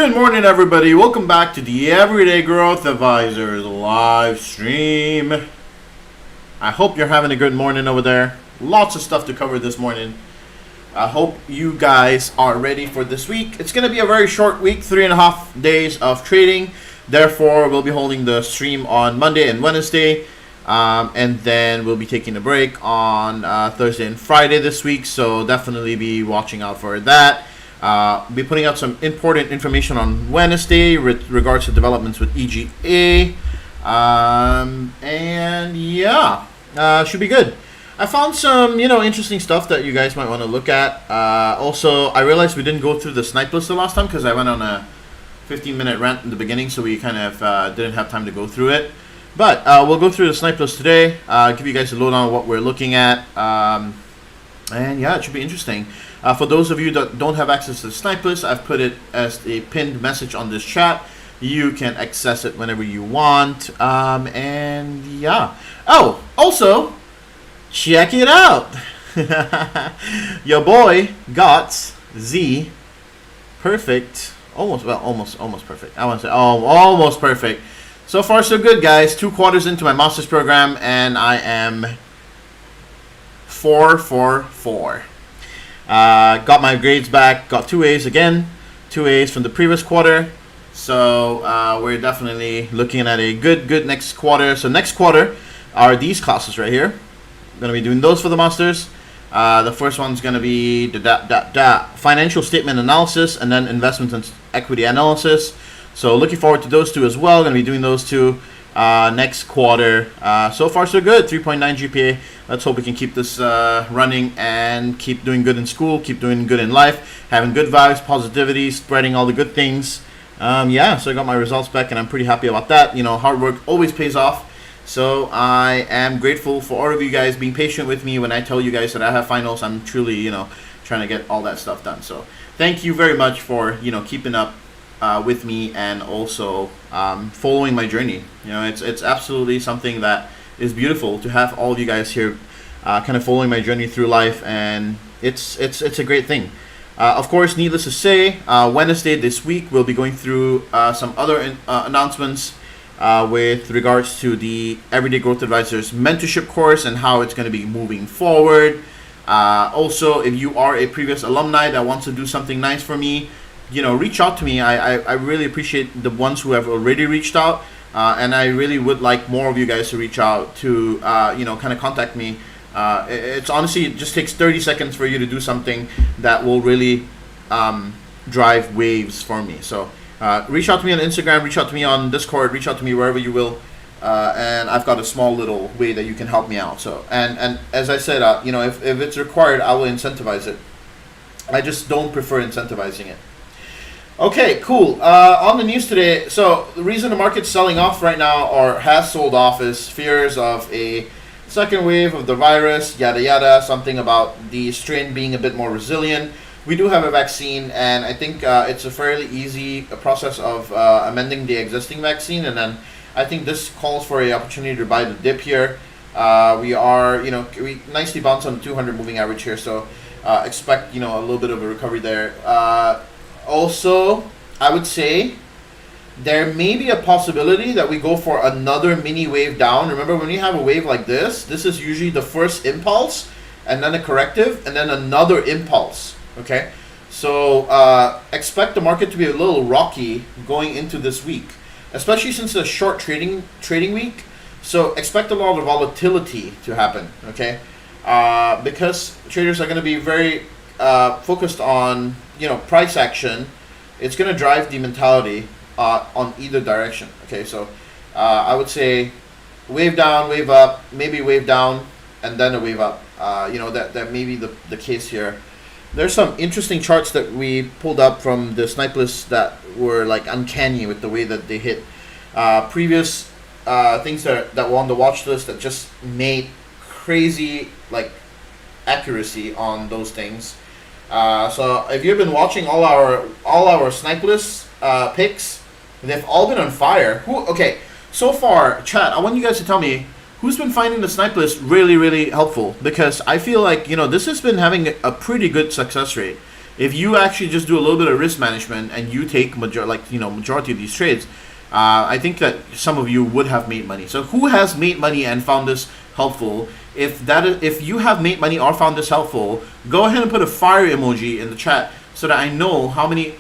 Good morning, everybody. Welcome back to the Everyday Growth Advisors live stream. I hope you're having a good morning over there. Lots of stuff to cover this morning. I hope you guys are ready for this week. It's going to be a very short week, 3.5 days of trading. Therefore, we'll be holding the stream on Monday and Wednesday. And then we'll be taking a break on Thursday and Friday this week, so definitely be watching out for that. Be putting out some important information on Wednesday with regards to developments with EGA. And yeah, should be good. I found some, interesting stuff that you guys might want to look at. Also, I realized we didn't go through the snipe list the last time because I went on a 15-minute rant in the beginning, so we kind of didn't have time to go through it. But we'll go through the snipe list today, give you guys a lowdown on what we're looking at. And yeah, it should be interesting. For those of you that don't have access to the snipe list, I've put it as a pinned message on this chat. You can access it whenever you want. And yeah. Oh, also, check it out. Your boy got Z perfect. Almost perfect. I want to say almost perfect. So far, so good, guys. 2 quarters into my master's program, and I am 4 for 4. Got my grades back. Got 2 A's again. 2 A's from the previous quarter. So we're definitely looking at a good next quarter. So next quarter are these classes right here. I'm going to be doing those for the masters. The first one's going to be the financial statement analysis and then investment and equity analysis. So looking forward to those 2 as well. Going to be doing those 2 next quarter. So far so good. 3.9 GPA. Let's hope we can keep this running and keep doing good in school, keep doing good in life, having good vibes, positivity, spreading all the good things. Yeah, so I got my results back and I'm pretty happy about that. Hard work always pays off. So I am grateful for all of you guys being patient with me when I tell you guys that I have finals. I'm truly, trying to get all that stuff done. So thank you very much for, keeping up with me and also following my journey. It's absolutely something that is beautiful to have all of you guys here kind of following my journey through life, and it's a great thing. Of course, needless to say, Wednesday this week we'll be going through some other announcements with regards to the Everyday Growth Advisors mentorship course and how it's going to be moving forward. Also, if you are a previous alumni that wants to do something nice for me, reach out to me. I really appreciate the ones who have already reached out, and I really would like more of you guys to reach out to, kind of contact me. It's honestly, it just takes 30 seconds for you to do something that will really drive waves for me. So reach out to me on Instagram, reach out to me on Discord, reach out to me wherever you will. And I've got a small little way that you can help me out. So, and as I said, if it's required, I will incentivize it. I just don't prefer incentivizing it. Okay, cool. On the news today, so the reason the market's selling off right now, or has sold off, is fears of a second wave of the virus, yada yada, something about the strain being a bit more resilient. We do have a vaccine, and I think it's a fairly easy process of amending the existing vaccine, and then I think this calls for an opportunity to buy the dip here. We are, we nicely bounced on the 200 moving average here, so expect, a little bit of a recovery there. Also, I would say there may be a possibility that we go for another mini wave down. Remember, when you have a wave like this is usually the first impulse, and then a corrective, and then another impulse. Okay, so expect the market to be a little rocky going into this week, especially since it's a short trading week. So expect a lot of volatility to happen. Okay, because traders are going to be very focused on price action. It's going to drive the mentality on either direction. Okay, so I would say wave down, wave up, maybe wave down, and then a wave up. That may be the case here. There's some interesting charts that we pulled up from the snipe list that were like uncanny with the way that they hit previous things that were on the watch list that just made crazy like accuracy on those things. So if you've been watching all our snipe list picks, they've all been on fire. Okay, so far, chat, I want you guys to tell me who's been finding the snipe list really, really helpful, because I feel like, this has been having a pretty good success rate. If you actually just do a little bit of risk management and you take majority of these trades, I think that some of you would have made money. So who has made money and found this helpful? If you have made money or found this helpful, go ahead and put a fire emoji in the chat so that I know how many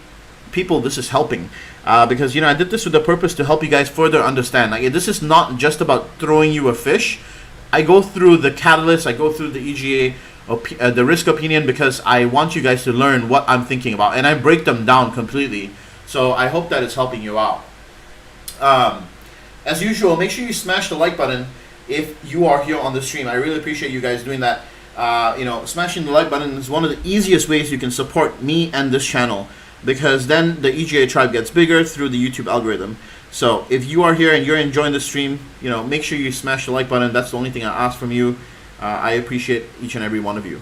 people this is helping. because, you know, I did this with the purpose to help you guys further understand. Like, this is not just about throwing you a fish. I go through the catalyst, I go through the EGA, the risk opinion, because I want you guys to learn what I'm thinking about, and I break them down completely. So I hope that it's helping you out. As usual, make sure you smash the like button if you are here on the stream. I really appreciate you guys doing that. You know, smashing the like button is one of the easiest ways you can support me and this channel, because then the EGA tribe gets bigger through the YouTube algorithm. So if you are here and you're enjoying the stream, you know, make sure you smash the like button. That's the only thing I ask from you. I appreciate each and every one of you.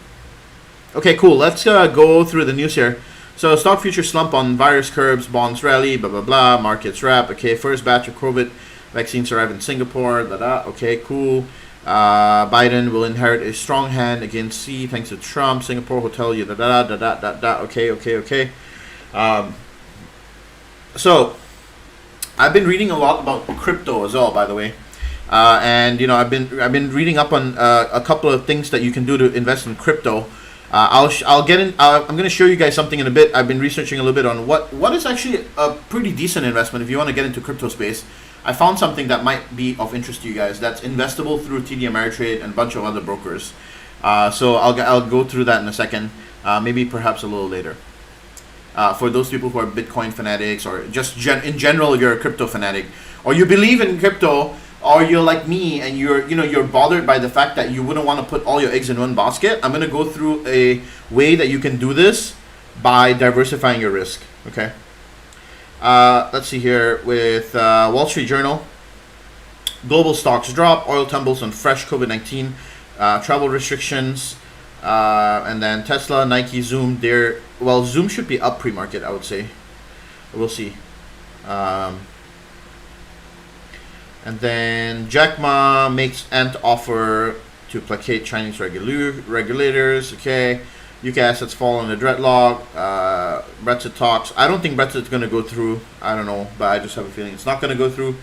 Okay, cool. Let's go through the news here. So stock future slump on virus curbs, bonds rally, blah, blah, blah, markets wrap. Okay, first batch of COVID vaccines arrive in Singapore. Okay, cool. Biden will inherit a strong hand against Xi thanks to Trump. Singapore hotel, okay. So I've been reading a lot about crypto as well, by the way. And you know, I've been reading up on a couple of things that you can do to invest in crypto. I'll get in. I'm going to show you guys something in a bit. I've been researching a little bit on what is actually a pretty decent investment if you want to get into crypto space. I found something that might be of interest to you guys that's investable through TD Ameritrade and a bunch of other brokers. So I'll go through that in a second. Maybe perhaps a little later. For those people who are Bitcoin fanatics, or just in general, you're a crypto fanatic, or you believe in crypto, or you're like me and you're bothered by the fact that you wouldn't want to put all your eggs in one basket. I'm going to go through a way that you can do this by diversifying your risk. Okay. Let's see here with Wall Street Journal. Global stocks drop, oil tumbles on fresh COVID-19 travel restrictions, and then Tesla, Nike, Zoom. Zoom should be up pre-market, I would say. We'll see. And then Jack Ma makes Ant offer to placate Chinese regulators. Okay. UK assets fall in a dreadlock. Brexit talks. I don't think Brexit's going to go through. I don't know, but I just have a feeling it's not going to go through.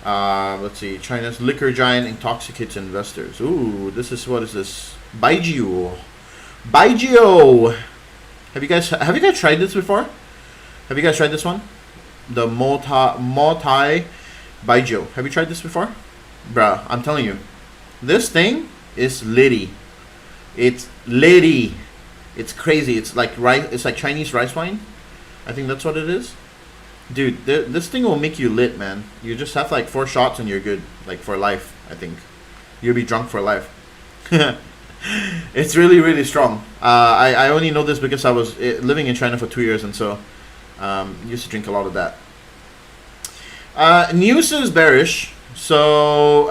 Let's see. China's liquor giant intoxicates investors. Ooh, what is this? Baijiu. Have you guys tried this before? Have you guys tried this one? The Motai Baijiu. Have you tried this before? Bruh, I'm telling you. This thing is litty. It's litty. It's crazy. It's like Chinese rice wine. I think that's what it is. Dude, this thing will make you lit, man. You just have like 4 shots and you're good. Like for life, I think. You'll be drunk for life. It's really, really strong. I only know this because I was living in China for 2 years, and so used to drink a lot of that. News is bearish. So,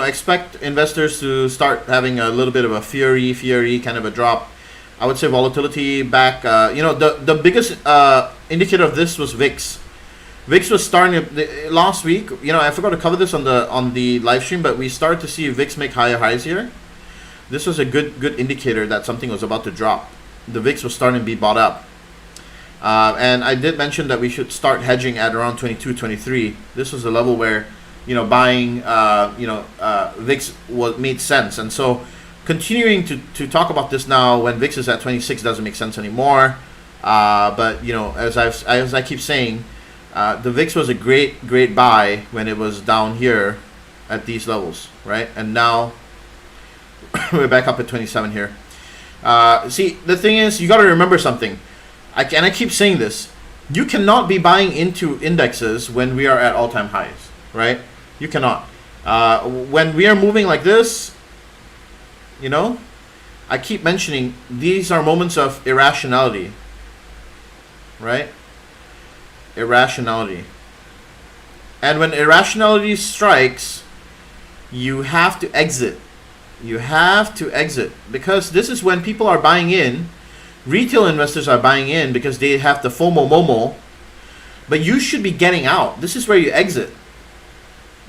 expect investors to start having a little bit of a fury kind of a drop. I would say volatility back. The biggest indicator of this was VIX. VIX was starting last week. I forgot to cover this on the live stream, but we started to see VIX make higher highs here. This was a good indicator that something was about to drop. The VIX was starting to be bought up. And I did mention that we should start hedging at around 22, 23. This was a level where, buying, VIX made sense. And so continuing to talk about this now when VIX is at 26 doesn't make sense anymore. But as I keep saying, the VIX was a great buy when it was down here at these levels, right? And now we're back up at 27 here. See, the thing is, you got to remember something. I keep saying this. You cannot be buying into indexes when we are at all-time highs, right? You cannot. When we are moving like this, I keep mentioning these are moments of irrationality, right? Irrationality. And when irrationality strikes, you have to exit. You have to exit, because this is when people are buying in. Retail investors are buying in because they have the FOMO MOMO, but you should be getting out. This is where you exit.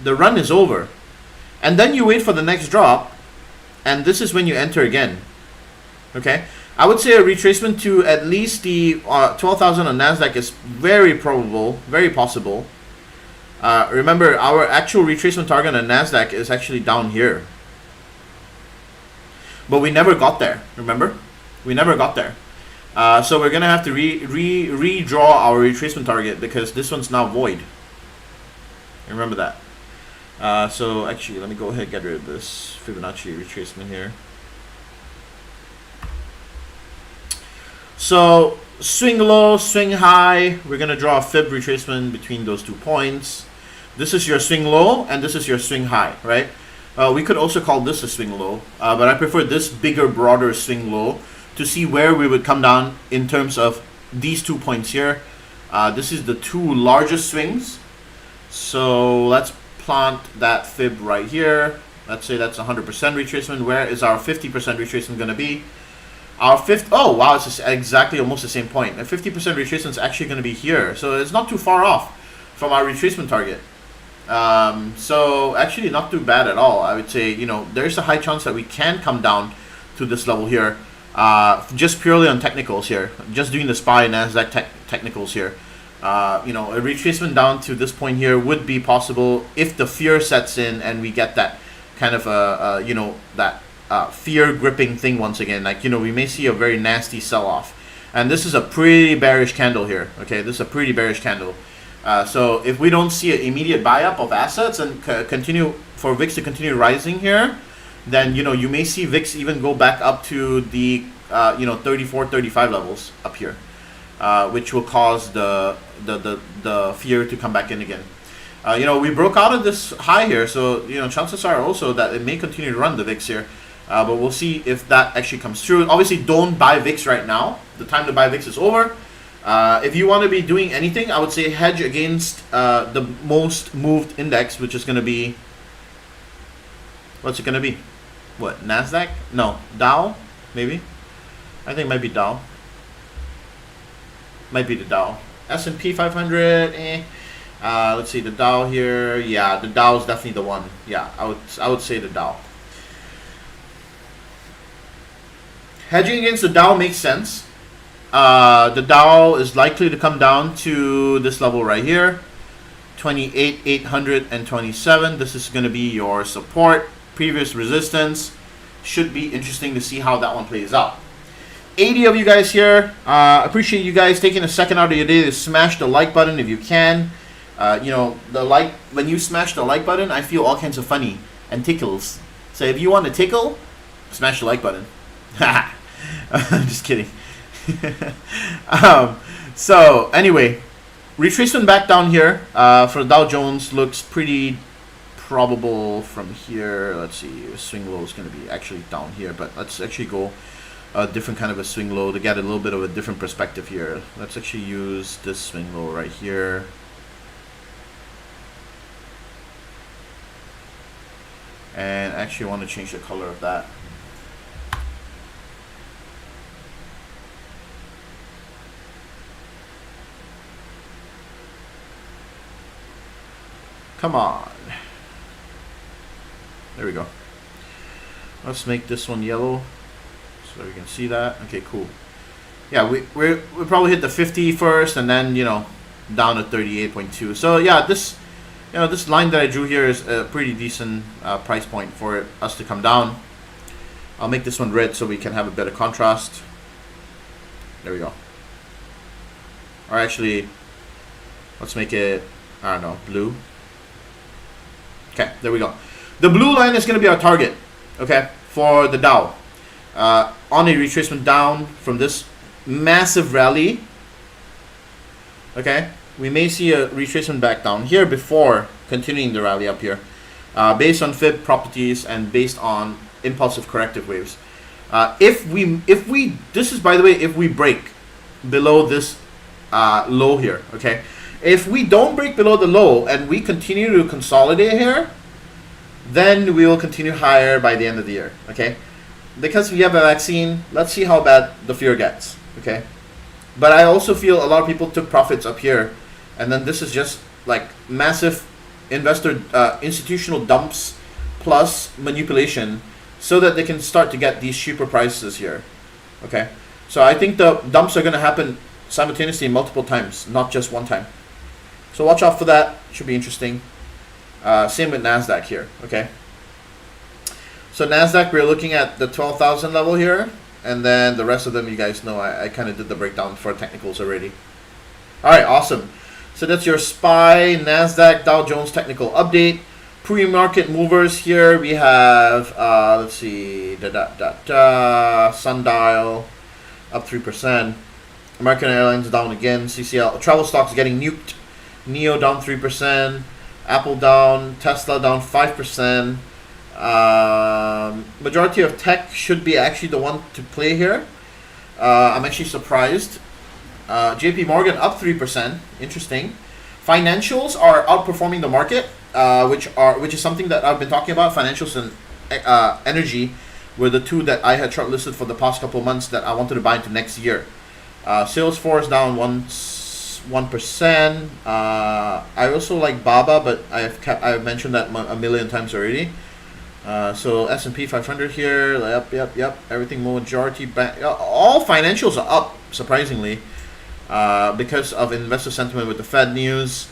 The run is over, and then you wait for the next drop, and this is when you enter again. Okay, I would say a retracement to at least the 12,000 on Nasdaq is very probable, very possible. Remember, our actual retracement target on Nasdaq is actually down here, but we never got there. Remember, we never got there. So we're gonna have to redraw our retracement target because this one's now void. Remember that. So actually, let me go ahead and get rid of this Fibonacci retracement here. So swing low, swing high. We're gonna draw a fib retracement between those 2 points. This is your swing low, and this is your swing high, right? We could also call this a swing low, but I prefer this bigger, broader swing low to see where we would come down in terms of these 2 points here. This is the 2 largest swings. So let's plant that fib right here. Let's say that's 100% retracement. Where is our 50% retracement going to be? Our oh wow, it's exactly almost the same point. A 50% retracement is actually going to be here. So it's not too far off from our retracement target. So actually not too bad at all. I would say, you know, there's a high chance that we can come down to this level here. Just purely on technicals here, just doing the SPY NASDAQ technicals here. You know, a retracement down to this point here would be possible if the fear sets in and we get that kind of you know, that fear gripping thing once again. Like, you know, we may see a very nasty sell-off, and this is a pretty bearish candle here. Okay, this is a pretty bearish candle. So if we don't see an immediate buy up of assets and continue for VIX to continue rising here, then, you know, you may see VIX even go back up to the you know, 34, 35 levels up here, which will cause the fear to come back in again. You know, we broke out of this high here, so, you know, chances are also that it may continue to run the VIX here, but we'll see if that actually comes through. Obviously, don't buy VIX right now. The time to buy VIX is over. If you want to be doing anything, I would say hedge against the most moved index, which is going to be, what's it going to be? What, NASDAQ? No, Dow, maybe? I think it might be Dow. Might be the Dow. S&P 500, let's see, the Dow here. Yeah, the Dow is definitely the one. Yeah, I would say the Dow. Hedging against the Dow makes sense. The Dow is likely to come down to this level right here, 28,827. This is going to be your support. Previous resistance. Should be interesting to see how that one plays out. 80 of you guys here. Appreciate you guys taking a second out of your day to smash the like button if you can. You know, the like, when you smash the like button, I feel all kinds of funny and tickles. So if you want to tickle, smash the like button. Just kidding. So anyway, retracement back down here for Dow Jones looks pretty probable from here. Let's see, swing low is going to be actually down here, but let's actually go a different kind of a swing low to get a little bit of a different perspective here. Let's actually use this swing low right here. And actually want to change the color of that. Come on. There we go. Let's make this one yellow so we can see that. Okay, cool. Yeah, we probably hit the 50 first and then, you know, down to 38.2. So yeah, this, you know, this line that I drew here is a pretty decent price point for us to come down. I'll make this one red so we can have a better contrast. There we go. Or actually, let's make it, I don't know, blue. Okay, there we go. The blue line is going to be our target, okay, for the Dow. On a retracement down from this massive rally, okay, we may see a retracement back down here before continuing the rally up here, based on fib properties and based on impulsive corrective waves. If we, this is, by the way, if we break below this low here, okay. If we don't break below the low and we continue to consolidate here, then we will continue higher by the end of the year, okay? Because we have a vaccine, let's see how bad the fear gets, okay? But I also feel a lot of people took profits up here, and then this is just like massive investor, institutional dumps plus manipulation so that they can start to get these cheaper prices here, okay? So I think the dumps are going to happen simultaneously multiple times, not just one time. So watch out for that. Should be interesting. Same with NASDAQ here, okay? So NASDAQ, we're looking at the 12,000 level here, And then the rest of them, you guys know, I kind of did the breakdown for technicals already. All right, awesome. So that's your SPY, NASDAQ, Dow Jones technical update. Pre-market movers here, we have, let's see, Sundial up 3%. American Airlines down again. CCL, travel stocks getting nuked. NEO down 3%. Apple down. Tesla down 5%. Majority of tech should be actually the one to play here. I'm actually surprised. JP Morgan up 3%. Interesting. Financials are outperforming the market, which is something that I've been talking about. Financials and energy were the two that I had shortlisted for the past couple of months that I wanted to buy into next year. Salesforce down 1%. I also like Baba, but I've mentioned that a million times already. So S&P 500 here. Yep. Everything majority bank. All financials are up surprisingly because of investor sentiment with the Fed news.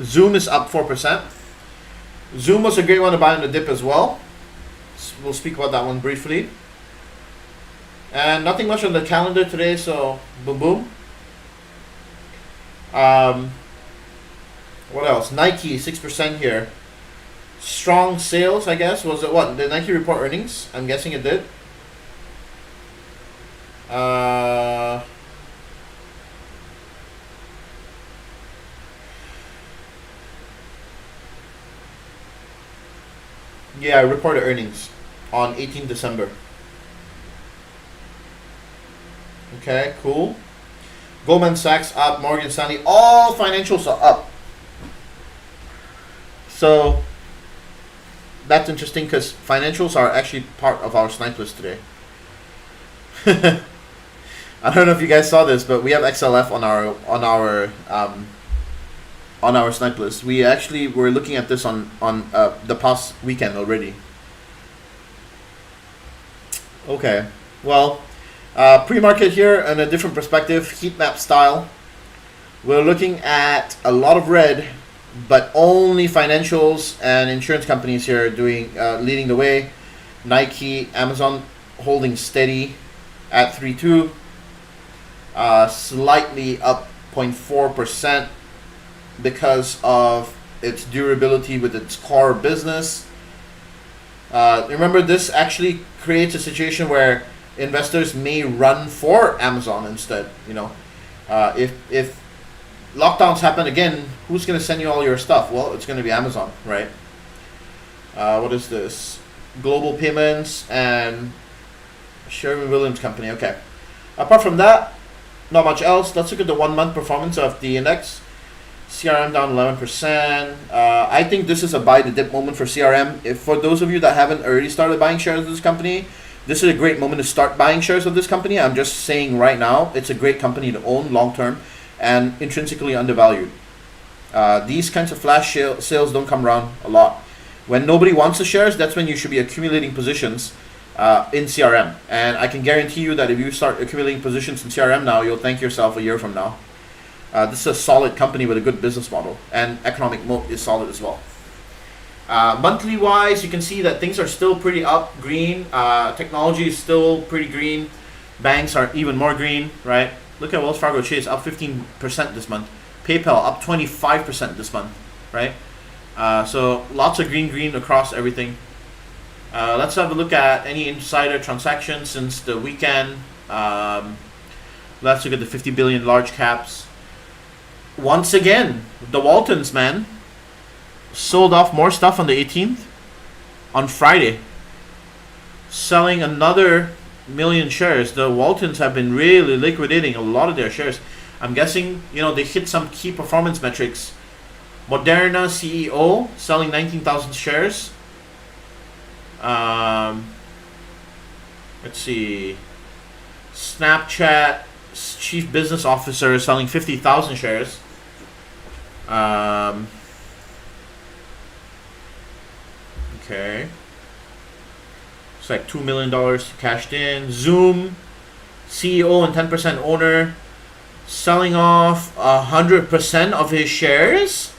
Zoom is up 4%. Zoom was a great one to buy on the dip as well. We'll speak about that one briefly. And nothing much on the calendar today, so boom. What else? Nike, 6% here. Strong sales, I guess. Was it what? Did Nike report earnings? I'm guessing it did. Yeah, I reported earnings on 18 December. Okay, cool. Goldman Sachs up, Morgan Stanley, all financials are up. So that's interesting because financials are actually part of our snipe list today. I don't know if you guys saw this, but we have XLF on our snipe list. We actually were looking at this on the past weekend already. Okay, well. Pre-market here in a different perspective, heat map style. We're looking at a lot of red, but only financials and insurance companies here doing leading the way. Nike, Amazon holding steady at 3.2, slightly up 0.4% because of its durability with its core business. Remember, this actually creates a situation where investors may run for Amazon instead. If lockdowns happen again, who's going to send you all your stuff? Well, it's going to be Amazon, right? What is this? Global Payments and Sherwin-Williams Company. Okay. Apart from that, not much else. Let's look at the 1 month performance of the index. CRM down 11%. I think this is a buy the dip moment for CRM. If for those of you that haven't already started buying shares of this company, this is a great moment to start buying shares of this company. I'm just saying right now, it's a great company to own long term and intrinsically undervalued. These kinds of flash sales don't come around a lot. When nobody wants the shares, that's when you should be accumulating positions in CRM. And I can guarantee you that if you start accumulating positions in CRM now, you'll thank yourself a year from now. This is a solid company with a good business model, and economic moat is solid as well. Monthly wise, you can see that things are still pretty up, green. Technology is still pretty green. Banks are even more green, right? Look at Wells Fargo Chase, up 15% this month. PayPal up 25% this month, right? So lots of green across everything. Let's have a look at any insider transactions since the weekend. Let's look at the 50 billion large caps. Once again, the Waltons, man, sold off more stuff on the 18th on Friday, selling another million shares. The Waltons have been really liquidating a lot of their shares. I'm guessing, they hit some key performance metrics. Moderna CEO selling 19,000 shares. Let's see. Snapchat chief business officer selling 50,000 shares. Okay. It's like $2 million cashed in. Zoom, CEO and 10% owner, selling off 100% of his shares?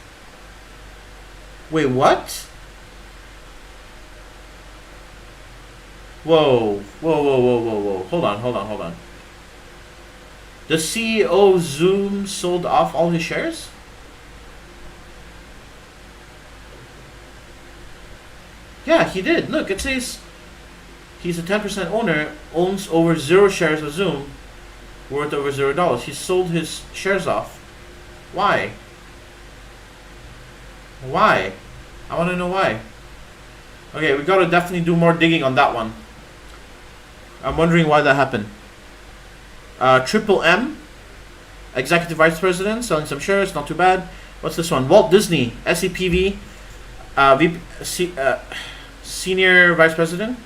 Wait, what? Whoa, whoa, whoa, whoa, whoa, whoa. Hold on, hold on, hold on. The CEO of Zoom sold off all his shares? Yeah, he did. Look, it says he's a 10% owner, owns over 0 shares of Zoom, worth over $0. He sold his shares off. Why? Why? I want to know why. Okay, we gotta definitely do more digging on that one. I'm wondering why that happened. Triple M, Executive Vice President, selling some shares, not too bad. What's this one? Walt Disney, SEPV, Senior Vice President,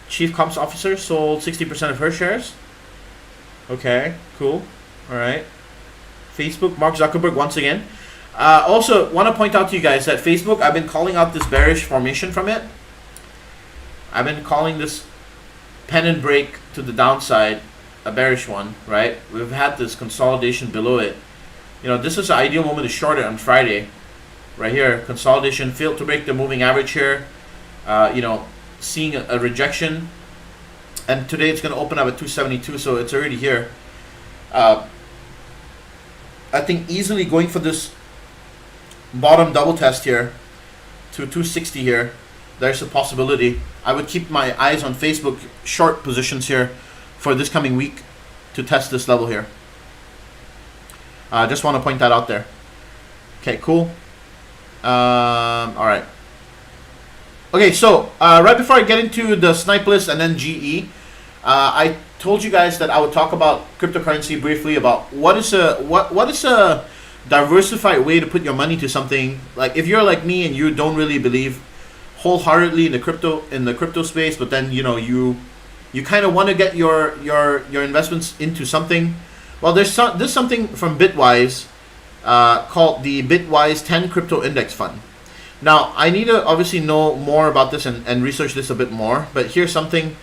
Chief Comps Officer, sold 60% of her shares. Okay, cool. Alright. Facebook, Mark Zuckerberg once again. Also, want to point out to you guys that Facebook, I've been calling out this bearish formation from it. I've been calling this pennant break to the downside a bearish one, right? We've had this consolidation below it. You know, this is the ideal moment to short it on Friday. Right here, consolidation, failed to break the moving average here. You know, seeing a rejection. And today it's going to open up at 272, so it's already here. I think easily going for this bottom double test here to 260 here. There's a possibility. I would keep my eyes on Facebook short positions here for this coming week to test this level here. Just want to point that out there. Okay, cool. All right. Okay, so right before I get into the snipe list and then GE, I told you guys that I would talk about cryptocurrency briefly, about what is a diversified way to put your money to something. Like if you're like me and you don't really believe wholeheartedly in the crypto space, but then you know you kind of want to get your investments into something. Well, there's something from Bitwise called the Bitwise 10 Crypto Index Fund. Now, I need to obviously know more about this and research this a bit more. But here's something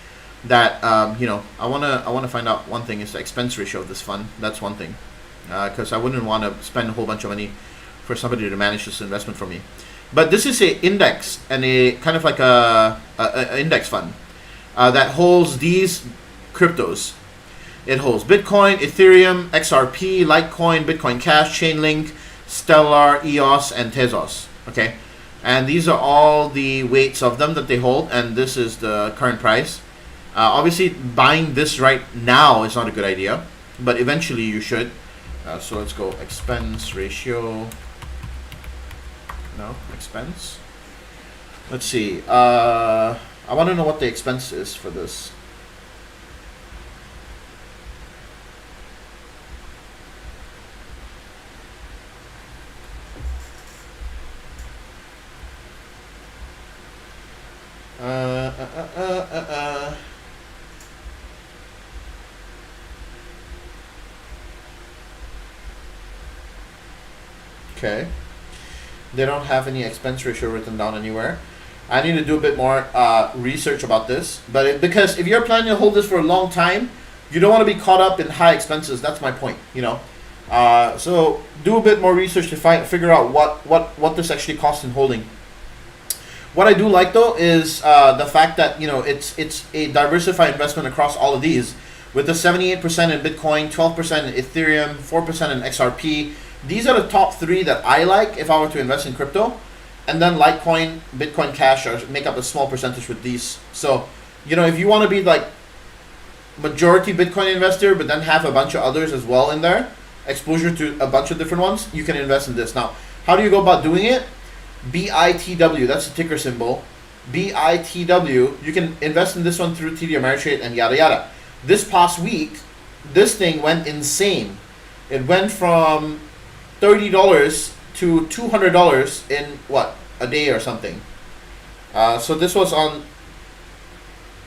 that you know I wanna find out. One thing is the expense ratio of this fund. That's one thing, because I wouldn't want to spend a whole bunch of money for somebody to manage this investment for me. But this is a index and a kind of like a index fund that holds these cryptos. It holds Bitcoin, Ethereum, XRP, Litecoin, Bitcoin Cash, Chainlink, Stellar, EOS, and Tezos. Okay, and these are all the weights of them that they hold, and this is the current price. Obviously, buying this right now is not a good idea, but eventually you should. So let's go expense ratio. No, expense. Let's see. I want to know what the expense is for this. Okay. They don't have any expense ratio written down anywhere. I need to do a bit more research about this. But because if you're planning to hold this for a long time, you don't want to be caught up in high expenses. That's my point, you know. So do a bit more research to figure out what this actually costs in holding. What I do like though is the fact that you know it's a diversified investment across all of these, with the 78% in Bitcoin, 12% in Ethereum, 4% in XRP. These are the top 3 that I like if I were to invest in crypto, and then Litecoin, Bitcoin Cash make up a small percentage with these. So you know if you want to be like majority Bitcoin investor, but then have a bunch of others as well in there, exposure to a bunch of different ones, you can invest in this. Now, how do you go about doing it? BITW, that's the ticker symbol. BITW, you can invest in this one through TD Ameritrade and yada yada. This past week, this thing went insane. It went from $30 to $200 in what, a day or something. So this was on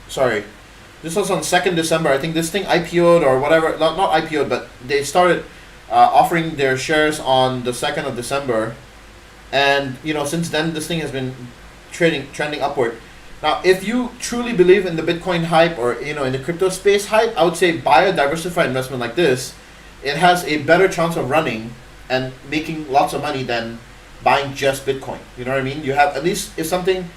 2nd December. I think this thing IPO'd or whatever, not IPO'd, but they started offering their shares on the 2nd of December. And you know, since then this thing has been trending upward. Now, if you truly believe in the Bitcoin hype or you know in the crypto space hype, I would say buy a diversified investment like this. It has a better chance of running and making lots of money than buying just Bitcoin. You know what I mean? You have, at least if something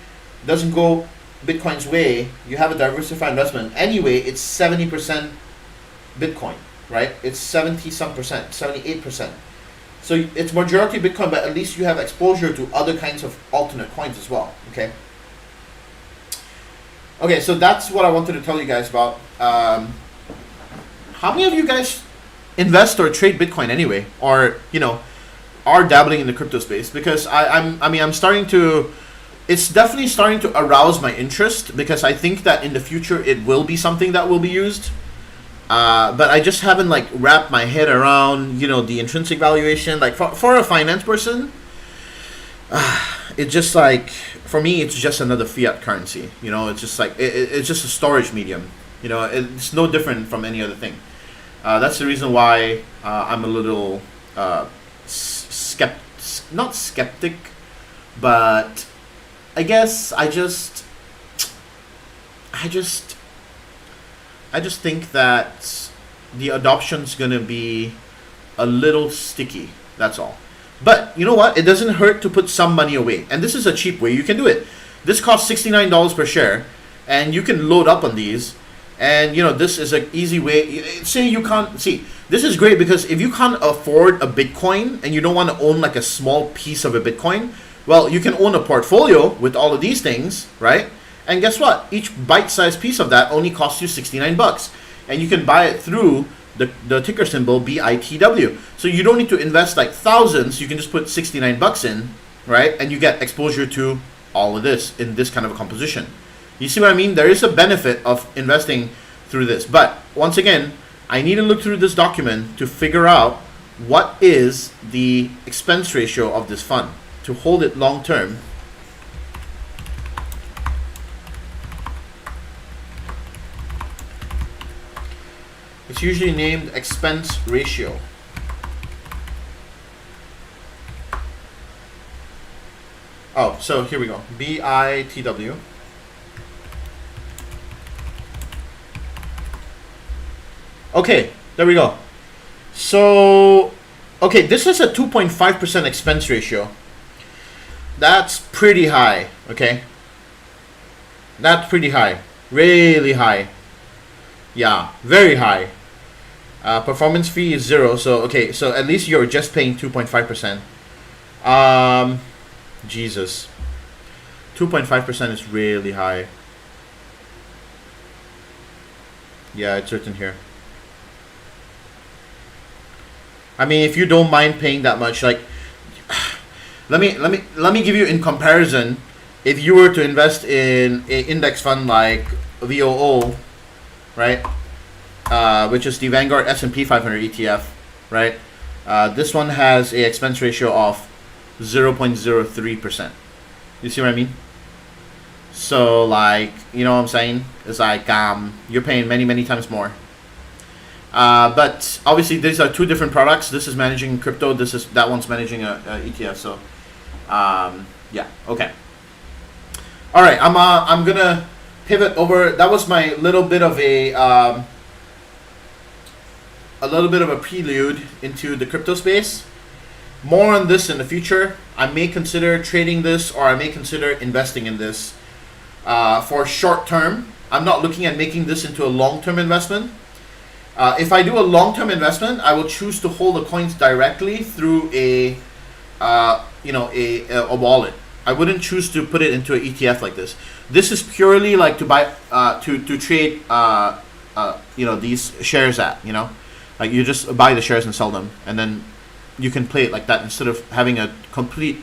doesn't go Bitcoin's way, you have a diversified investment. Anyway, it's 70% Bitcoin, right? It's 70-some percent, 78%. So it's majority Bitcoin, but at least you have exposure to other kinds of alternate coins as well, okay? Okay, so that's what I wanted to tell you guys about. How many of you guys invest or trade Bitcoin anyway, or are dabbling in the crypto space? Because I'm starting to. It's definitely starting to arouse my interest, because I think that in the future it will be something that will be used. But I just haven't wrapped my head around the intrinsic valuation. Like for a finance person, it's just for me it's just another fiat currency. It's just it's just a storage medium. It's no different from any other thing. That's the reason why I'm a little not skeptic, but I guess I just think that the adoption's gonna be a little sticky. That's all. But you know what? It doesn't hurt to put some money away, and this is a cheap way you can do it. This costs $69 per share, and you can load up on these. And this is an easy way. Say you can't see. This is great because if you can't afford a Bitcoin and you don't want to own a small piece of a Bitcoin, well, you can own a portfolio with all of these things, right? And guess what? Each bite-sized piece of that only costs you $69, and you can buy it through the ticker symbol BITW. So you don't need to invest thousands. You can just put $69 in, right? And you get exposure to all of this in this kind of a composition. You see what I mean? There is a benefit of investing through this. But once again, I need to look through this document to figure out what is the expense ratio of this fund to hold it long term. It's usually named expense ratio. Oh, so here we go. BITW. Okay, there we go. So, okay, this is a 2.5% expense ratio. That's pretty high, okay? That's pretty high. Really high. Yeah, very high. Performance fee is 0, so okay, so at least you're just paying 2.5%. Jesus. 2.5% is really high. Yeah, it's written here. I mean, if you don't mind paying that much, let me give you in comparison. If you were to invest in an index fund like VOO, right, which is the Vanguard S&P 500 ETF, right, this one has a expense ratio of 0.03%. You see what I mean? So you know what I'm saying? It's you're paying many times more. But obviously these are two different products. This is managing crypto. That one's managing a ETF. So, yeah, okay. All right, I'm gonna pivot over. That was my little bit of a prelude into the crypto space. More on this in the future. I may consider trading this, or I may consider investing in this for short term. I'm not looking at making this into a long-term investment. If I do a long-term investment, I will choose to hold the coins directly through a wallet. I wouldn't choose to put it into an ETF like this. This is purely to buy to trade these shares at, you just buy the shares and sell them, and then you can play it like that instead of having a complete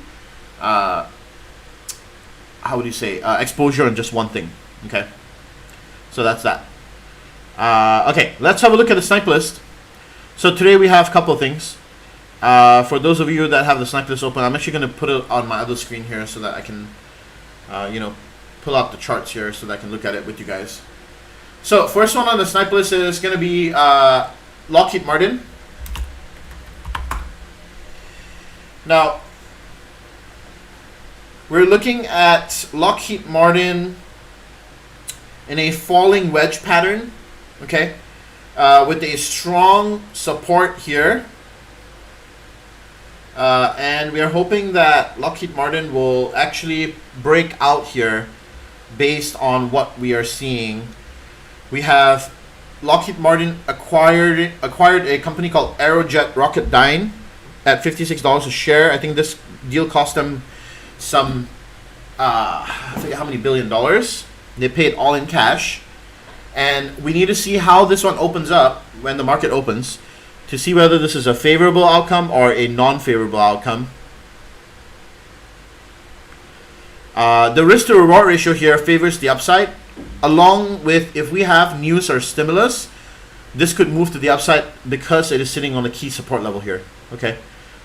exposure on just one thing. Okay, so that's that. Okay, let's have a look at the snipe list. So today we have a couple of things. For those of you that have the snipe list open, I'm actually going to put it on my other screen here so that I can, pull out the charts here so that I can look at it with you guys. So first one on the snipe list is going to be Lockheed Martin. Now, we're looking at Lockheed Martin in a falling wedge pattern. Okay, with a strong support here, and we are hoping that Lockheed Martin will actually break out here based on what we are seeing. We have Lockheed Martin acquired a company called Aerojet Rocketdyne at $56 a share. I think this deal cost them some I forget how many $billion. They paid all in cash, and we need to see how this one opens up when the market opens to see whether this is a favorable outcome or a non-favorable outcome. The risk to reward ratio here favors the upside, along with if we have news or stimulus, this could move to the upside because it is sitting on a key support level here. Okay,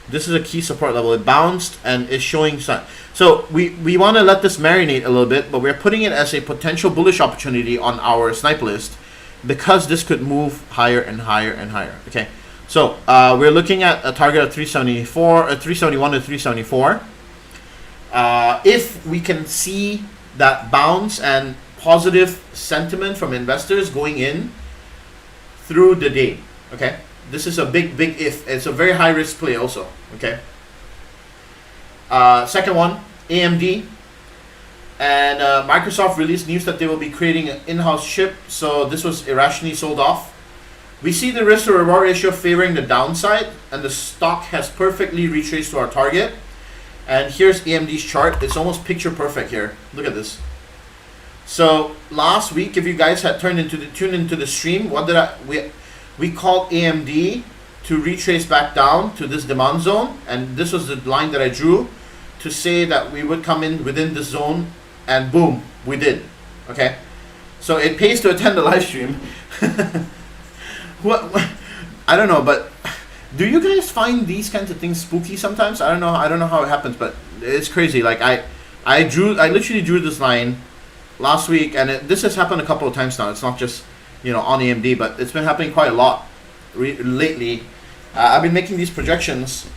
this is a key support level. It bounced and is showing sign. So we want to let this marinate a little bit, but we're putting it as a potential bullish opportunity on our snipe list because this could move higher and higher and higher. Okay, so we're looking at a target of 374, 371 to 374. If we can see that bounce and positive sentiment from investors going in through the day, okay? This is a big if. It's a very high risk play also, okay? Second one, AMD. And Microsoft released news that they will be creating an in-house chip, so this was irrationally sold off. We see the risk to reward ratio favoring the downside, and the stock has perfectly retraced to our target. And here's AMD's chart. It's almost picture perfect here. Look at this. So last week, if you guys had tuned into the stream, what did we called AMD to retrace back down to this demand zone, and this was the line that I drew to say that we would come in within this zone, and boom, we did. Okay, so it pays to attend the live stream. what I don't know, but do you guys find these kinds of things spooky sometimes? I don't know how it happens, but it's crazy. Like I literally drew this line last week, and this has happened a couple of times now. It's not just on AMD, but it's been happening quite a lot lately. I've been making these projections,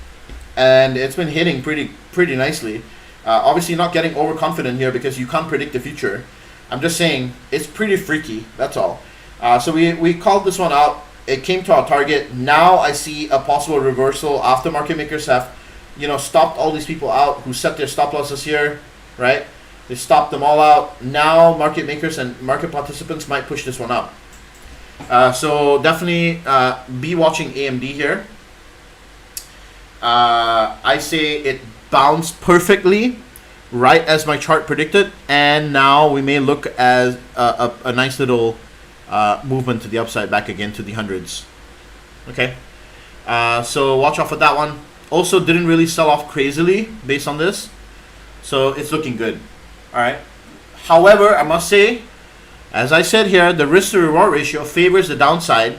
and it's been hitting pretty nicely. Obviously, not getting overconfident here because you can't predict the future. I'm just saying it's pretty freaky. That's all. So we called this one out. It came to our target. Now I see a possible reversal after market makers have, stopped all these people out who set their stop losses here, right? They stopped them all out. Now market makers and market participants might push this one up. So definitely be watching AMD here. I say it bounced perfectly, right as my chart predicted, and now we may look as a nice little movement to the upside back again to the hundreds. Okay, so watch out for that one. Also didn't really sell off crazily based on this, so it's looking good. All right, however, I must say, as I said here, the risk to reward ratio favors the downside.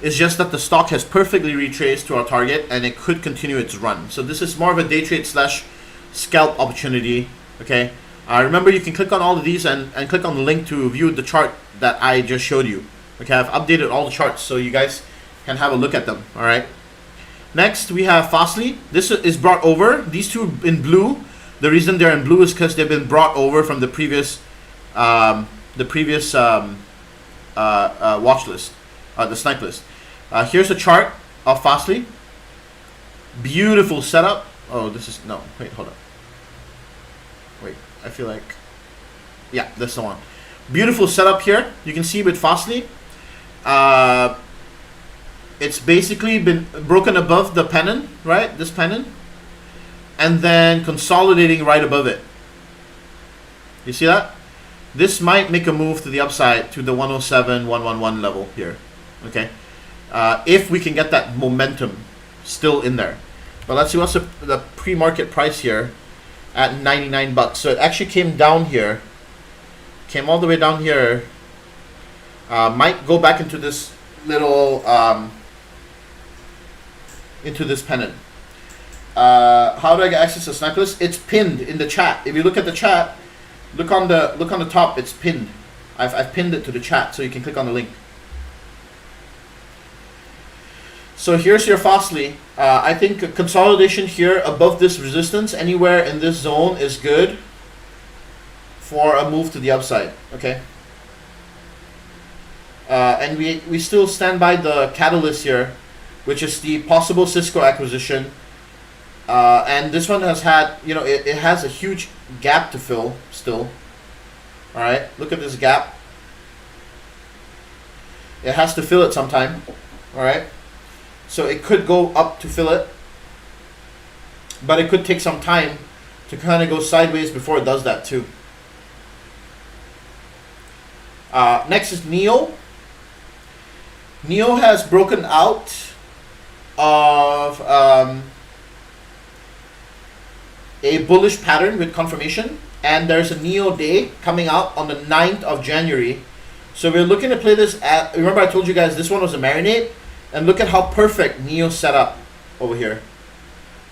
It's just that the stock has perfectly retraced to our target, and it could continue its run. So this is more of a day trade / scalp opportunity. Okay, remember, you can click on all of these and click on the link to view the chart that I just showed you. Okay, I've updated all the charts so you guys can have a look at them. All right. Next, we have Fastly. This is brought over. These two in blue. The reason they're in blue is because they've been brought over from the previous watch list, the snipe list. Here's a chart of Fastly. Beautiful setup. Oh, this is no. Wait, hold up. Wait, I feel like, yeah, that's the one. Beautiful setup here. You can see with Fastly, it's basically been broken above the pennant, right? This pennant, and then consolidating right above it. You see that? This might make a move to the upside to the 107.111 level here. Okay, if we can get that momentum still in there. But let's see what's the pre-market price here at $99. So it actually came down here, came all the way down here. Might go back into this little into this pennant. How do I get access to snipe list? It's pinned in the chat. If you look at the chat, look on the top. It's pinned. I've pinned it to the chat, so you can click on the link. So here's your Fastly. I think a consolidation here above this resistance, anywhere in this zone, is good for a move to the upside. Okay. And we still stand by the catalyst here, which is the possible Cisco acquisition. And this one has had, it has a huge gap to fill still. All right, look at this gap. It has to fill it sometime. All right, so it could go up to fill it, but it could take some time to kind of go sideways before it does that too. Next is NEO. NEO has broken out of a bullish pattern with confirmation, and there's a NEO day coming out on the 9th of January. So we're looking to play this at, remember I told you guys this one was a marinade, and look at how perfect NEO set up over here.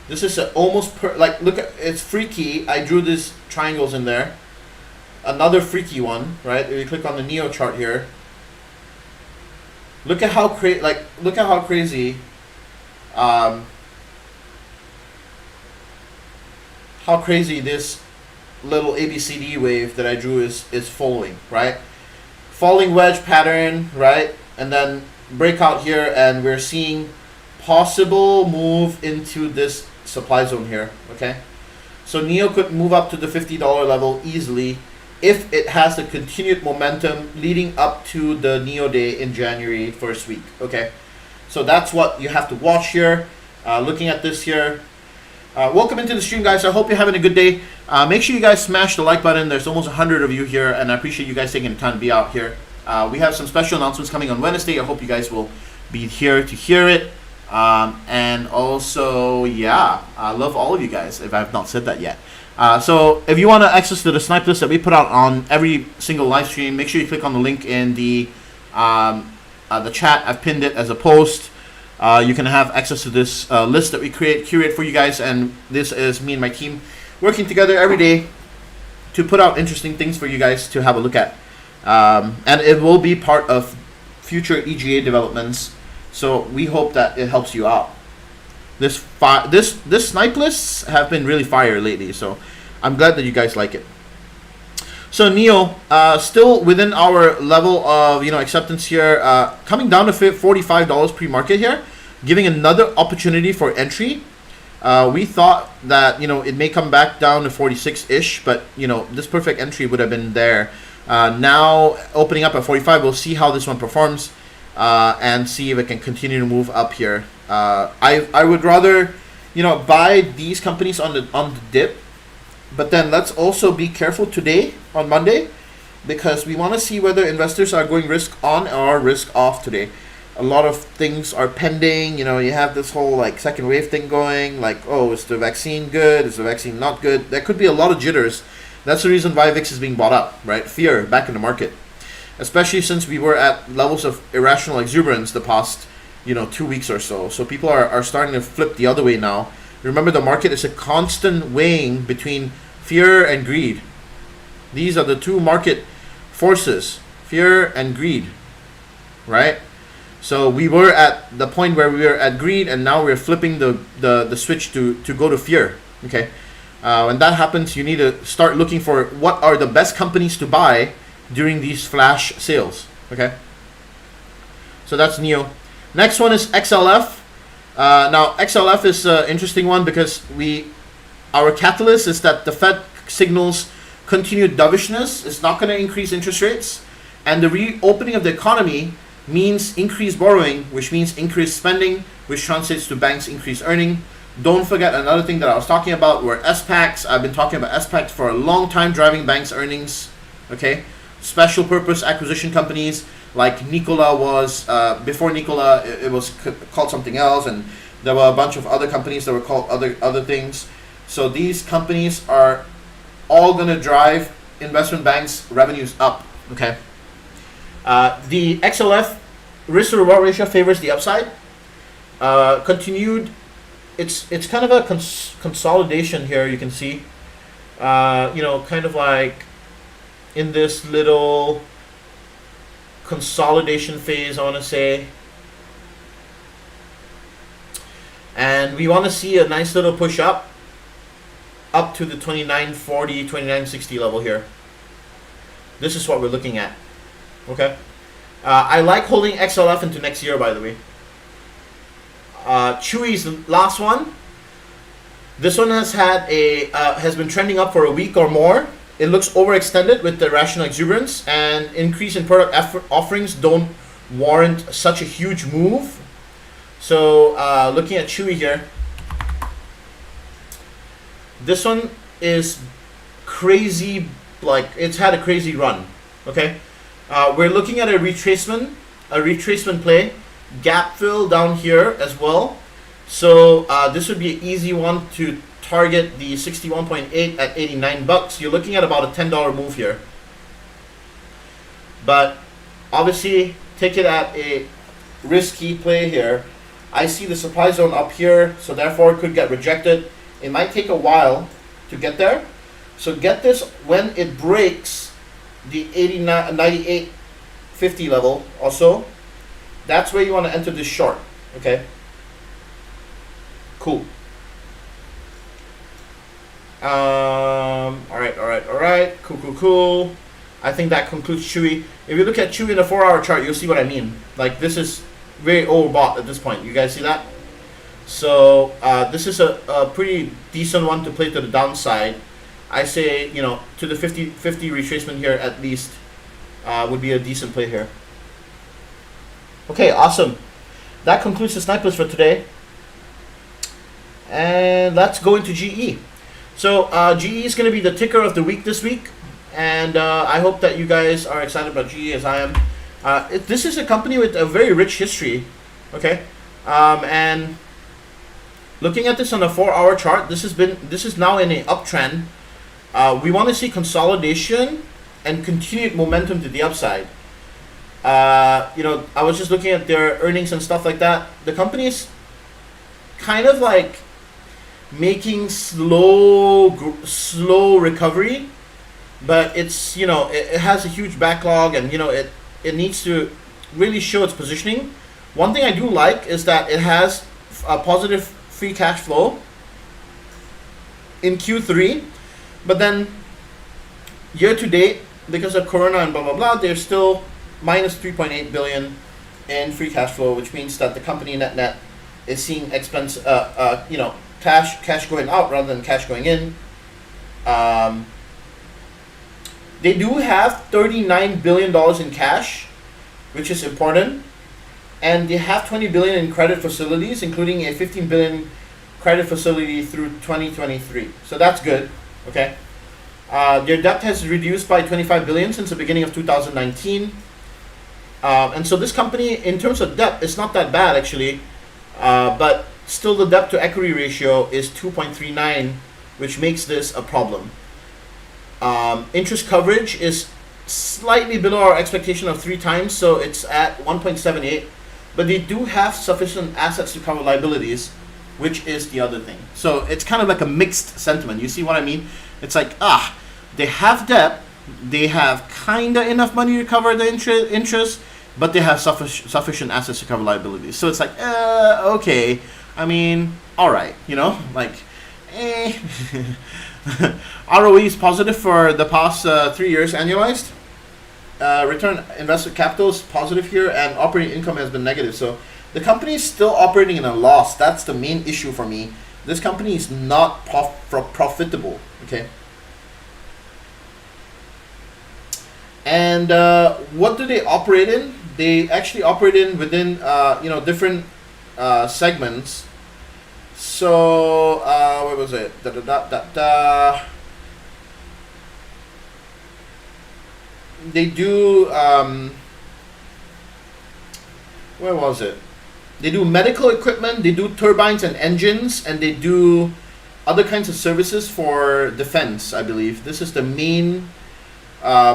This is almost like, look at, it's freaky. I drew these triangles in there. Another freaky one, right? If you click on the NEO chart here, look at how look at how crazy this little ABCD wave that I drew is following, right? Falling wedge pattern, right? And then breakout here, and we're seeing possible move into this supply zone here, okay? So NEO could move up to the $50 level easily if it has the continued momentum leading up to the NEO day in January first week, okay? So that's what you have to watch here. Looking at this here. Welcome into the stream, guys. I hope you're having a good day. Make sure you guys smash the like button. There's almost 100 of you here, and I appreciate you guys taking the time to be out here. We have some special announcements coming on Wednesday. I hope you guys will be here to hear it. And also, yeah, I love all of you guys, if I've not said that yet. So if you want to access to the snipe list that we put out on every single live stream, make sure you click on the link in the chat. I've pinned it as a post. You can have access to this list that we curate for you guys, and this is me and my team working together every day to put out interesting things for you guys to have a look at. And it will be part of future EGA developments, so we hope that it helps you out. This snipe lists have been really fire lately, so I'm glad that you guys like it. So NEO, still within our level of acceptance here, coming down to $45 pre-market here, giving another opportunity for entry. We thought that it may come back down to 46-ish, but this perfect entry would have been there. Now opening up at 45, we'll see how this one performs, and see if it can continue to move up here. I would rather buy these companies on the dip. But then let's also be careful today on Monday, because we want to see whether investors are going risk on or risk off today. A lot of things are pending. You have this whole second wave thing going. Oh, is the vaccine good? Is the vaccine not good? There could be a lot of jitters. That's the reason why VIX is being bought up, right? Fear back in the market, especially since we were at levels of irrational exuberance the past 2 weeks or so. So people are starting to flip the other way now. Remember, the market is a constant weighing between fear and greed. These are the two market forces, fear and greed, right? So we were at the point where we were at greed, and now we're flipping the switch to go to fear, okay? When that happens, you need to start looking for what are the best companies to buy during these flash sales, okay? So that's NEO. Next one is XLF. Now XLF is an interesting one because our catalyst is that the Fed signals continued dovishness. It's not going to increase interest rates, and the reopening of the economy means increased borrowing, which means increased spending, which translates to banks increased earning. Don't forget another thing that I was talking about were SPACs. I've been talking about SPACs for a long time, driving banks earnings, okay? Special purpose acquisition companies like Nikola was, before Nikola it was called something else, and there were a bunch of other companies that were called other things. So these companies are all going to drive investment banks' revenues up, okay? The XLF risk to reward ratio favors the upside. Continued, it's kind of a consolidation here, you can see. Kind of like in this little consolidation phase, I want to say. And we want to see a nice little push up to the 2940, 2960 level here. This is what we're looking at. Okay. I like holding XLF into next year, by the way. Chewy's the last one. This one has had has been trending up for a week or more. it looks overextended with the rational exuberance, and increase in product offerings don't warrant such a huge move. So looking at Chewy here, this one is crazy, like it's had a crazy run. Okay, we're looking at a retracement play, gap fill down here as well. So this would be an easy one to target the 61.8 at 89 bucks. You're looking at about a $10 move here, but obviously take it at a risky play here. I see the supply zone up here, so therefore it could get rejected. It might take a while to get there. So get this when it breaks the 98.50 level also. That's where you want to enter this short. Okay. Cool. All right. Cool. I think that concludes Chewy. If you look at Chewy in a 4-hour chart, you'll see what I mean. Like, this is very overbought at this point. You guys see that? So this is a pretty decent one to play to the downside. I say, you know, to the 50 retracement here at least would be a decent play here. Okay, awesome. That concludes the snipers for today. And let's go into GE. So GE is going to be the ticker of the week this week. And I hope that you guys are excited about GE as I am. This is a company with a very rich history. Okay. And looking at this on a 4-hour chart, this is now in an uptrend. We want to see consolidation and continued momentum to the upside. You know, I was just looking at their earnings and stuff like that. The company is kind of like making slow recovery, but it's, you know, it has a huge backlog, and you know it needs to really show its positioning. One thing I do like is that it has a positive free cash flow in Q3, but then year to date, because of Corona and blah blah blah, they're still minus 3.8 billion in free cash flow, which means that the company net is seeing expense, you know, cash going out rather than cash going in. They do have $39 billion in cash, which is important, and they have 20 billion in credit facilities, including a 15 billion credit facility through 2023. So that's good. Okay. Their debt has reduced by 25 billion since the beginning of 2019. And so this company, in terms of debt, it's not that bad actually, but still the debt to equity ratio is 2.39, which makes this a problem. Interest coverage is slightly below our expectation of 3 times, so it's at 1.78, but they do have sufficient assets to cover liabilities, which is the other thing. So it's kind of like a mixed sentiment. You see what I mean? It's like, they have debt, they have kind of enough money to cover the interest, but they have sufficient assets to cover liabilities. So it's like, okay, I mean, all right, you know, like, ROE is positive for the past 3 years annualized. Return invested capital is positive here, and operating income has been negative. So the company is still operating in a loss. That's the main issue for me. This company is not profitable. Okay. And what do they operate in? They actually operate in within you know, different segments. So where was it? They do where was it? They do medical equipment, they do turbines and engines, and they do other kinds of services for defense, I believe. This is the main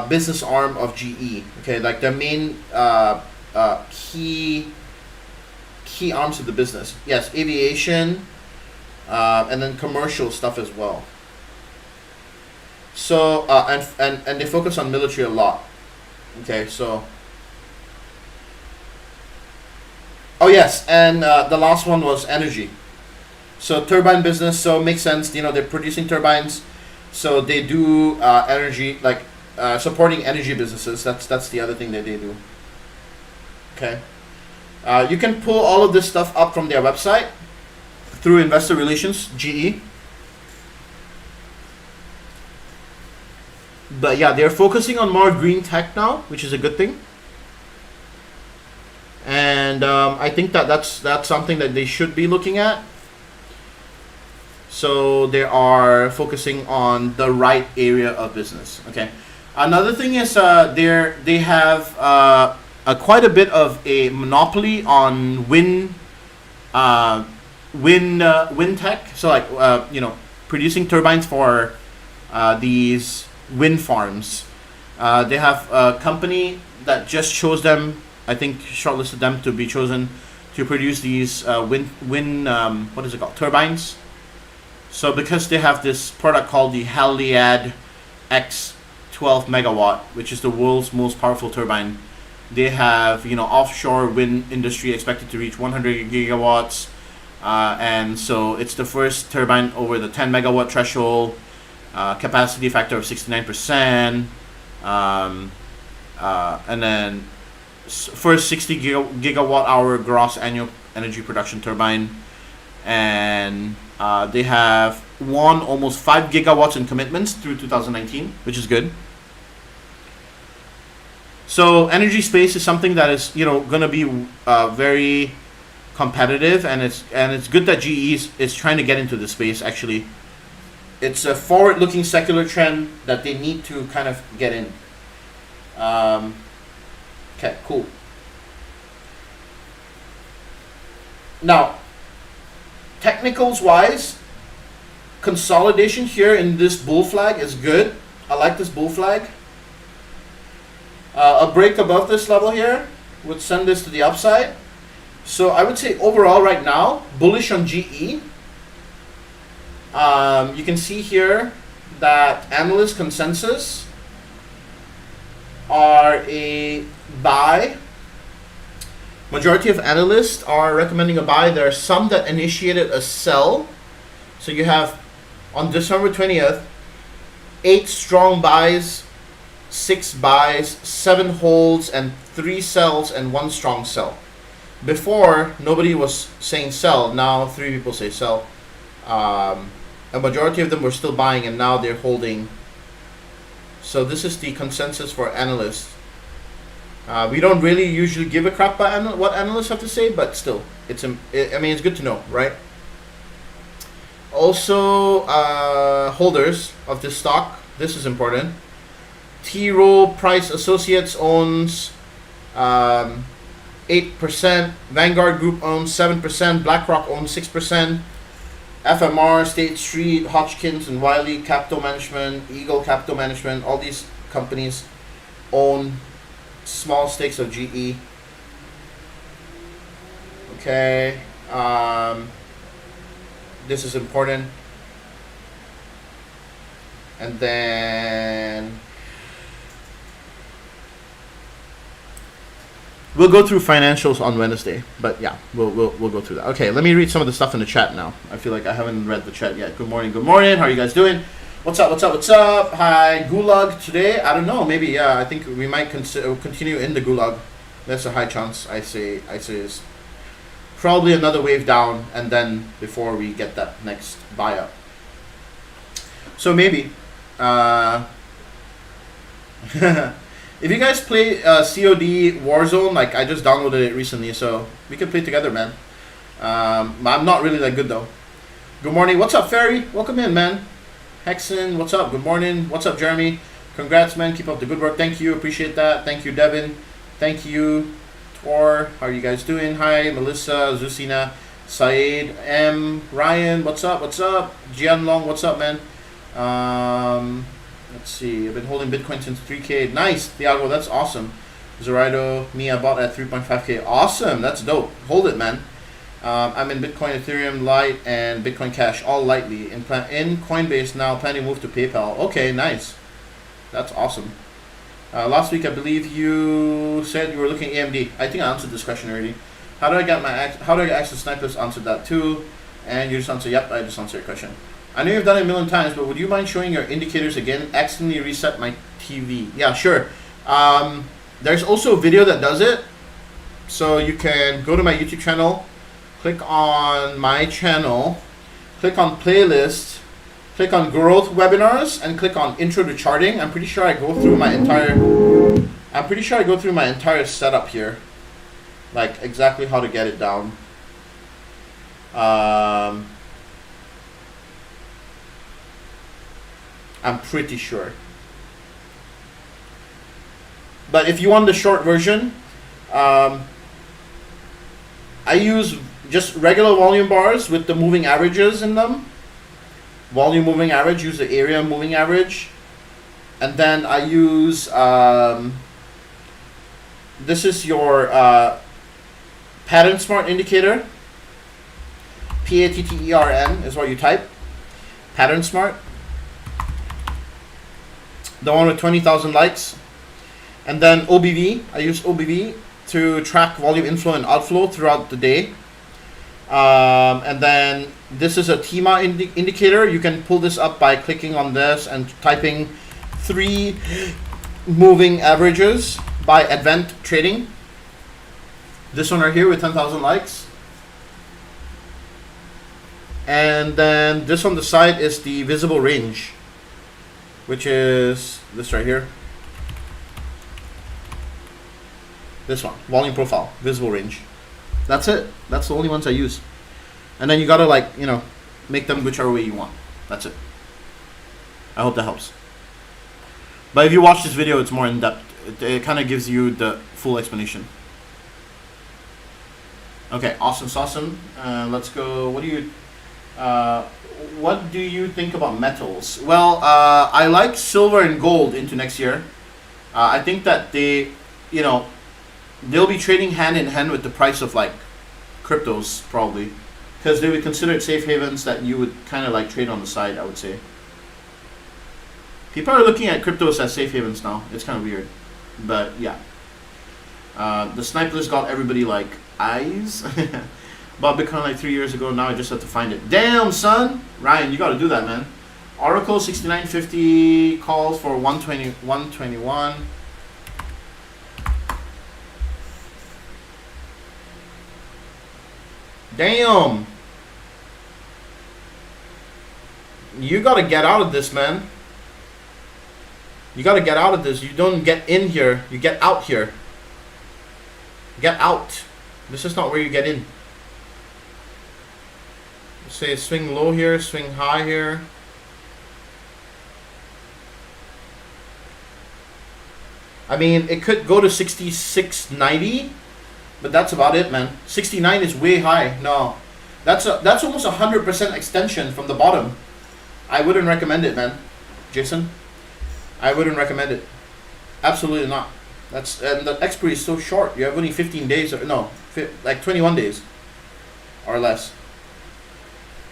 business arm of GE. Okay, like their main key arms of the business. Yes, aviation, and then commercial stuff as well. So and they focus on military a lot. Okay, so oh yes, and the last one was energy. So turbine business, so makes sense. You know, they're producing turbines, so they do energy, like supporting energy businesses. That's the other thing that they do. Okay, you can pull all of this stuff up from their website through Investor Relations, GE. But yeah, they're focusing on more green tech now, which is a good thing. And I think that's something that they should be looking at. So they are focusing on the right area of business. Okay. Another thing is they have quite a bit of a monopoly on wind tech. So like producing turbines for these wind farms. They have a company that just chose them. I think shortlisted them to be chosen to produce these wind what is it called, turbines. So because they have this product called the Haliade X 12 megawatt, which is the world's most powerful turbine, they have offshore wind industry expected to reach 100 gigawatts, and so it's the first turbine over the 10 megawatt threshold, capacity factor of 69%, and then first 60 gigawatt hour gross annual energy production turbine, and they have won almost 5 gigawatts in commitments through 2019, which is good. So energy space is something that is going to be very competitive, and it's good that GE is trying to get into the space. Actually, it's a forward-looking secular trend that they need to kind of get in. Okay, cool. Now, technicals wise, consolidation here in this bull flag is good. I like this bull flag. A break above this level here would send this to the upside. So I would say overall right now, bullish on GE. You can see here that analyst consensus are a buy. Majority of analysts are recommending a buy. There are some that initiated a sell. So you have on December 20th, 8 strong buys, 6 buys, 7 holds, and 3 sells, and 1 strong sell. Before, nobody was saying sell. Now 3 people say sell. A majority of them were still buying, and now they're holding. So this is the consensus for analysts. We don't really usually give a crap about what analysts have to say, but still, it's good to know, right? Also, holders of this stock, this is important. T. Rowe Price Associates owns 8%, Vanguard Group owns 7%, BlackRock owns 6%, FMR, State Street, Hodgkins and Wiley Capital Management, Eagle Capital Management, all these companies own small stakes of GE. Okay, this is important. And then we'll go through financials on Wednesday, but yeah, we'll go through that. Okay, let me read some of the stuff in the chat now. I feel like I haven't read the chat yet. Good morning. How are you guys doing? What's up? Hi, Gulag today. I don't know. Maybe, yeah. I think we might continue in the Gulag. There's a high chance. I say it's probably another wave down, and then before we get that next buy up. So maybe. If you guys play COD Warzone, like I just downloaded it recently, so we can play together, man. I'm not really that good though. Good morning. What's up, Ferry? Welcome in, man. Hexen, what's up? Good morning. What's up, Jeremy? Congrats, man. Keep up the good work. Thank you. Appreciate that. Thank you, Devin. Thank you, Tor. How are you guys doing? Hi, Melissa, Zusina, Saeed, M, Ryan. What's up? Jian Long. What's up, man? Let's see. I've been holding Bitcoin since 3K. Nice, Thiago. That's awesome. Zoraido, me, I bought at 3.5K. Awesome. That's dope. Hold it, man. I'm in Bitcoin, Ethereum, Lite, and Bitcoin Cash, all lightly. In Coinbase now, planning to move to PayPal. Okay, nice. That's awesome. Last week, I believe you said you were looking at AMD. I think I answered this question already. How do I get access to snipers? Answered that too. And you just answered, yep, I just answered your question. I know you've done it a million times, but would you mind showing your indicators again? Accidentally reset my TV. Yeah, sure. There's also a video that does it. So you can go to my YouTube channel, click on my channel, click on playlist, click on growth webinars and click on intro to charting. I'm pretty sure I go through my entire setup here, like exactly how to get it down. I'm pretty sure. But if you want the short version, I use just regular volume bars with the moving averages in them. Volume moving average, use the area moving average. And then I use, this is your pattern smart indicator. PATTERN is what you type. Pattern smart. The one with 20,000 likes. And then OBV, I use OBV to track volume inflow and outflow throughout the day. And then this is a TMA indicator. You can pull this up by clicking on this and typing 3 moving averages by Advent Trading. This one right here with 10,000 likes. And then this on the side is the visible range, which is this right here. This one, volume profile, visible range. That's it. That's the only ones I use. And then you gotta, like, you know, make them whichever way you want. That's it. I hope that helps. But if you watch this video, it's more in depth. It kind of gives you the full explanation. Okay, awesome. Let's go. What do you think about metals? Well, I like silver and gold into next year. I think that they, you know, they'll be trading hand in hand with the price of like cryptos probably, because they would consider it safe havens that you would kind of like trade on the side, I would say. People are looking at cryptos as safe havens now. It's kind of weird, but yeah. The snipe list got everybody like eyes. Bought Bitcoin like 3 years ago. Now I just have to find it. Damn, son. Ryan, you got to do that, man. Oracle 6950 calls for 120, 121. Damn. You got to get out of this, man. You got to get out of this. You don't get in here. You get out here. Get out. This is not where you get in. Say swing low here, swing high here. I mean, it could go to 66.90, but that's about it, man. 69 is way high. No, that's almost 100% extension from the bottom. I wouldn't recommend it, man. Jason, I wouldn't recommend it. Absolutely not. That's, and the expiry is so short. You have only 15 days, or no, like 21 days or less.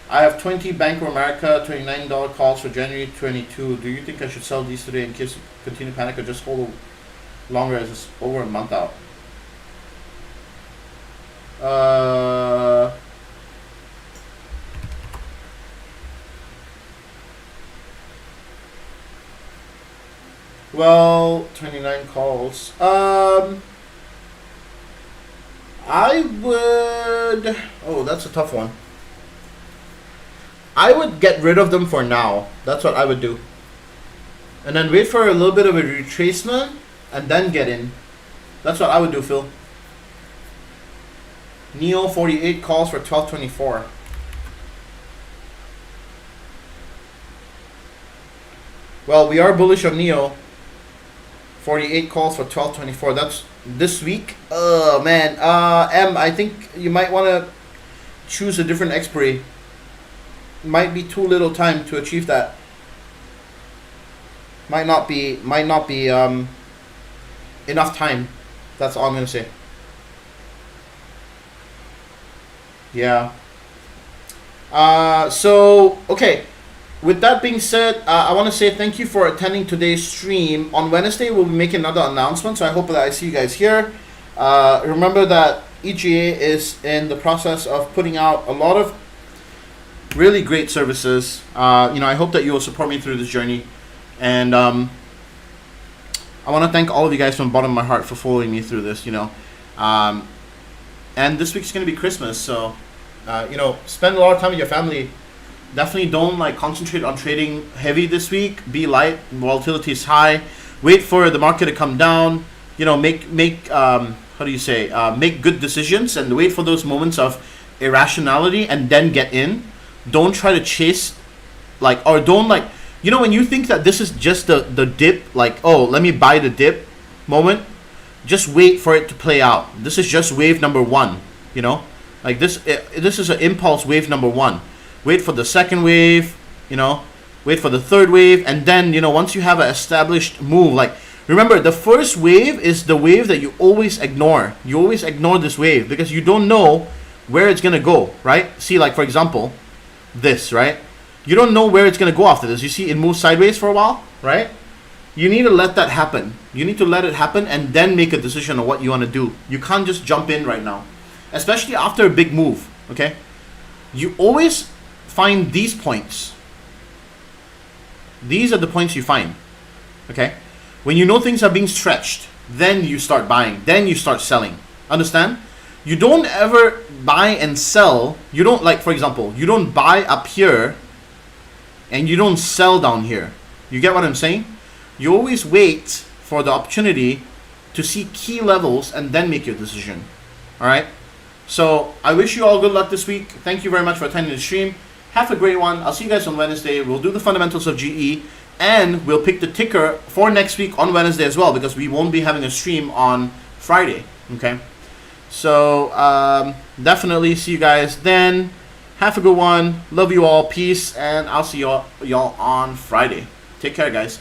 I have 20 Bank of America $29 calls for January 22. Do you think I should sell these today in case you continue panic, or just hold longer as it's over a month out? Well, 29 calls. I would... Oh, that's a tough one. I would get rid of them for now. That's what I would do. And then wait for a little bit of a retracement and then get in. That's what I would do, Phil. Neo 48 calls for 1224. Well, we are bullish on Neo. 48 calls for 1224. That's this week. Oh man. M, I think you might want to choose a different expiry. Might be too little time to achieve that. Might not be enough time. That's all I'm gonna say. Yeah. So okay. With that being said, I want to say thank you for attending today's stream. On Wednesday, we'll be making another announcement, so I hope that I see you guys here. Remember that EGA is in the process of putting out a lot of really great services. I hope that you will support me through this journey. And I want to thank all of you guys from the bottom of my heart for following me through this, And this week's going to be Christmas, so, spend a lot of time with your family. Definitely don't like concentrate on trading heavy this week. Be light. Volatility is high. Wait for the market to come down. You know, make how do you say? Make good decisions and wait for those moments of irrationality and then get in. Don't try to chase, like, or don't like, you know, when you think that this is just the dip, like, oh, let me buy the dip moment. Just wait for it to play out. This is just wave number one. You know, like this is an impulse wave number one. Wait for the second wave, you know, wait for the third wave, and then, you know, once you have an established move, like, remember, the first wave is the wave that you always ignore. You always ignore this wave because you don't know where it's gonna go, right? See, like, for example, this, right? You don't know where it's gonna go after this. You see it moves sideways for a while, right? You need to let that happen. You need to let it happen and then make a decision on what you want to do. You can't just jump in right now, especially after a big move, okay? You always find these points. These are the points you find, okay? When you know things are being stretched, then you start buying, then you start selling. Understand? You don't ever buy and sell. You don't, like, for example, you don't buy up here and you don't sell down here. You get what I'm saying? You always wait for the opportunity to see key levels and then make your decision. All right? So I wish you all good luck this week. Thank you very much for attending the stream. Have a great one. I'll see you guys on Wednesday. We'll do the fundamentals of GE, and we'll pick the ticker for next week on Wednesday as well, because we won't be having a stream on Friday. Okay? So definitely see you guys then. Have a good one. Love you all. Peace, and I'll see y'all on Friday. Take care, guys.